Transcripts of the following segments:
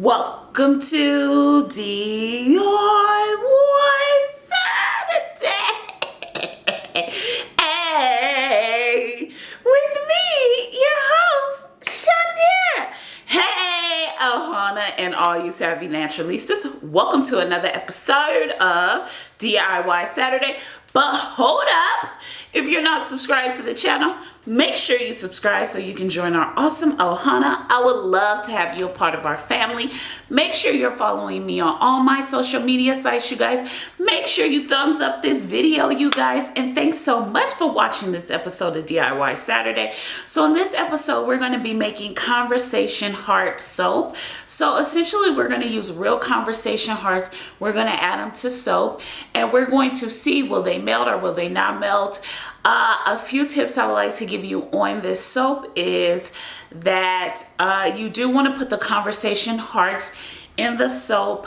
Welcome to DIY Saturday. Hey, with me, your host, Shundara. Hey, Ohana and all you Savvy Naturalistas. Welcome to another episode of DIY Saturday. But hold up, if you're not subscribed to the channel, make sure you subscribe so you can join our awesome Ohana. I would love to have you a part of our family. Make sure you're following me on all my social media sites, you guys. Make sure you thumbs up this video, you guys. And thanks so much for watching this episode of DIY Saturday. So in this episode, we're going to be making conversation heart soap. So essentially, we're going to use real conversation hearts. We're going to add them to soap. And we're going to see, will they melt or will they not melt? A few tips I would like to give you on this soap is that you do want to put the conversation hearts in the soap.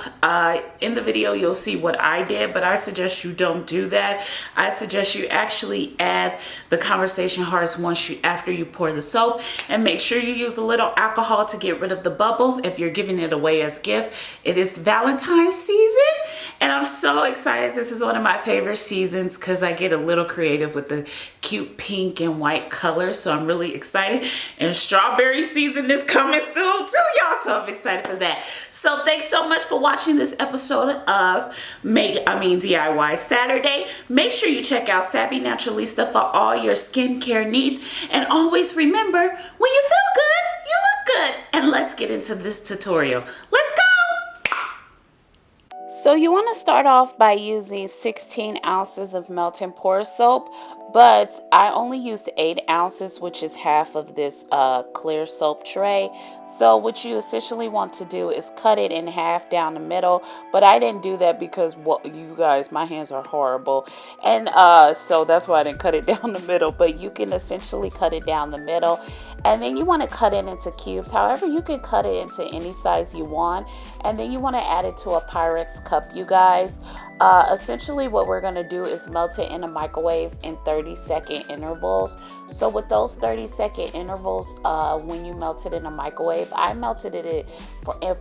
In the video, you'll see what I did, but I suggest you don't do that. I suggest you actually add the conversation hearts after you pour the soap, and make sure you use a little alcohol to get rid of the bubbles if you're giving it away as gift. It is Valentine's season, and I'm so excited. This is one of my favorite seasons because I get a little creative with the cute pink and white colors, so I'm really excited. And strawberry season is coming soon too, y'all, so I'm excited for that. So thanks so much for watching this episode of DIY Saturday. Make sure you check out Savvy Naturalista for all your skincare needs. And always remember, when you feel good, you look good. And let's get into this tutorial. Let's go! So you want to start off by using 16 ounces of melt and pour soap, but I only used 8 ounces, which is half of this clear soap tray. So what you essentially want to do is cut it in half down the middle, but I didn't do that because you guys, my hands are horrible, and so that's why I didn't cut it down the middle. But you can essentially cut it down the middle, and then you want to cut it into cubes. However, you can cut it into any size you want, and then you want to add it to a Pyrex cup, you guys. Essentially what we're going to do is melt it in a microwave in 30-second intervals. So with those 30-second intervals, when you melt it in a microwave, I melted it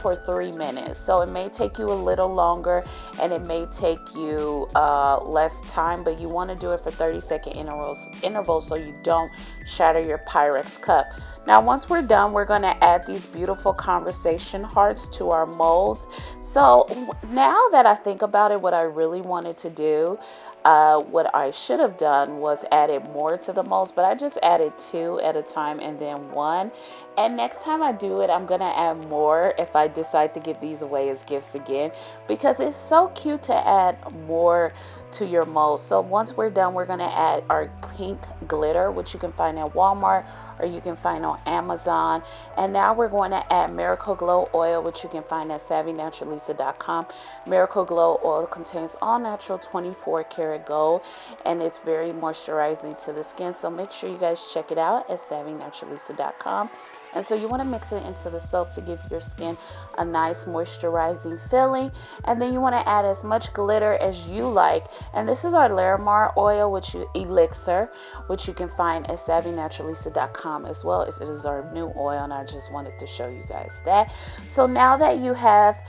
for 3 minutes. So it may take you a little longer and it may take you less time, but you want to do it for 30-second intervals so you don't shatter your Pyrex cup. Now once we're done, we're going to add these beautiful conversation hearts to our molds. So now that I think about it, what I really wanted to do, what I should have done was added more to the molds, but I just added 2 at a time and then 1. And next time I do it, I'm going to add more if I decide to give these away as gifts again, because it's so cute to add more to your mold. So once we're done, we're going to add our pink glitter, which you can find at Walmart or you can find on Amazon. And now we're going to add Miracle Glow oil, which you can find at SavvyNaturalista.com. Miracle Glow oil contains all natural 24 karat gold, and it's very moisturizing to the skin. So make sure you guys check it out at SavvyNaturalista.com. And so you want to mix it into the soap to give your skin a nice moisturizing feeling. And then you want to add as much glitter as you like. And this is our Larimar oil, elixir, which you can find at SavvyNaturalista.com as well. It is our new oil, and I just wanted to show you guys that. So now that you have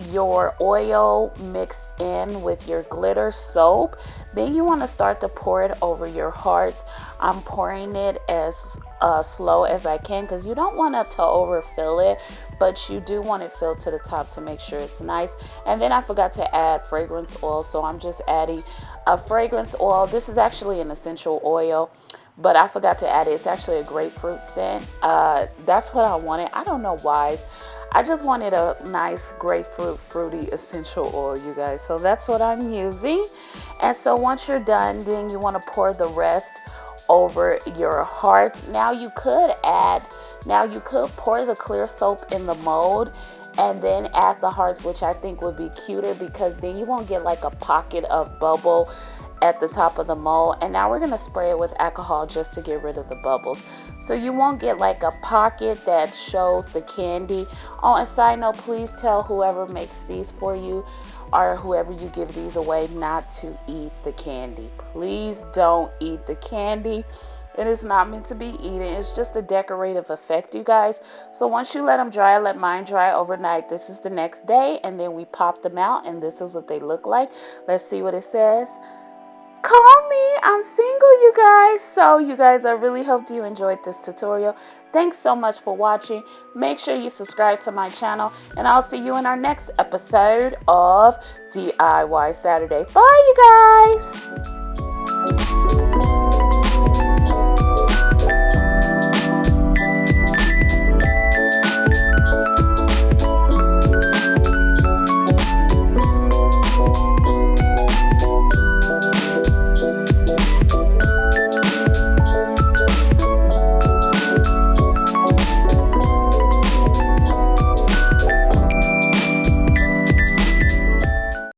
your oil mixed in with your glitter soap, then you want to start to pour it over your hearts. I'm pouring it as slow as I can because you don't want to overfill it, but you do want it filled to the top to make sure it's nice. And then I forgot to add fragrance oil, so I'm just adding a fragrance oil. This is actually an essential oil, but I forgot to add it. It's actually a grapefruit scent. That's what I wanted. I don't know why. I just wanted a nice grapefruit fruity essential oil, you guys. So that's what I'm using. And so once you're done, then you want to pour the rest over your hearts. Now you could pour the clear soap in the mold and then add the hearts, which I think would be cuter because then you won't get like a pocket of bubble at the top of the mold. And now we're going to spray it with alcohol just to get rid of the bubbles, so you won't get like a pocket that shows the candy. Oh, and side note, please tell whoever makes these for you or whoever you give these away not to eat the candy. Please don't eat the candy. It is not meant to be eaten. It's just a decorative effect, you guys. So once you let them dry, let mine dry overnight. This is the next day, and then we pop them out, and this is what they look like. Let's see what it says. Call me, I'm single, you guys. So you guys, I really hope you enjoyed this tutorial. Thanks so much for watching. Make sure you subscribe to my channel, and I'll see you in our next episode of DIY Saturday. Bye, you guys.